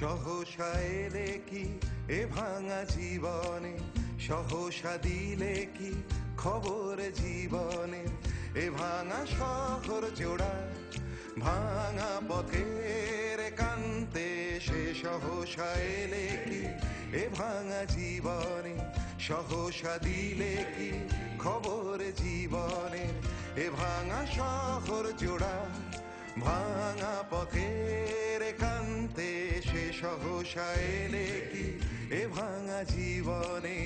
সহসা এলে কি এ ভাঙা জীবনে, সহসা দিলে কি খবর জীবনে। এ ভাঙা শহর জোড়া ভাঙা পথের কান্তে, সে সহসা এলে কি এ ভাঙা জীবনে, সহসা দিলে কি খবর জীবনে। এ ভাঙা শহর জোড়া ভাঙা পথের কান্তে, সে সহসা এলে কি এ ভাঙা জীবনে।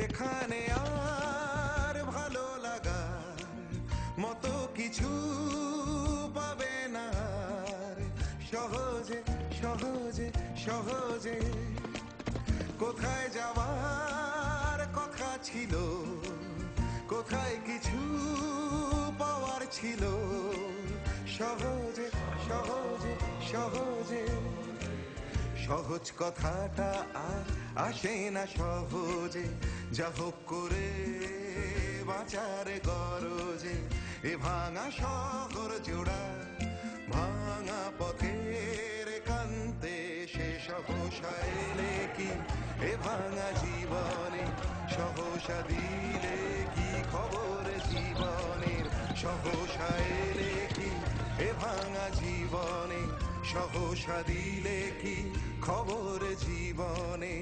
এখানে আর ভালো লাগার মতো কিছু পাবে না, সহজে সহজে সহজে। কোথায় যাওয়ার কথা ছিল, কোথায় কিছু পাওয়ার ছিল, সহজে সহজে সহজে। সহজ কথাটা আর আসে না সহজে, যা হোক করে বাঁচার গরজে। এ ভাঙা শহর জোড়া ভাঙা পথের কান্তে, সে সহসা এলে কি এ ভাঙা জীবনে, সহসা দিলে কি খবর জীবনের। সহসা এলে কি এ ভাঙা জীবনে, সহসা দিলে কি খবর জীবনে।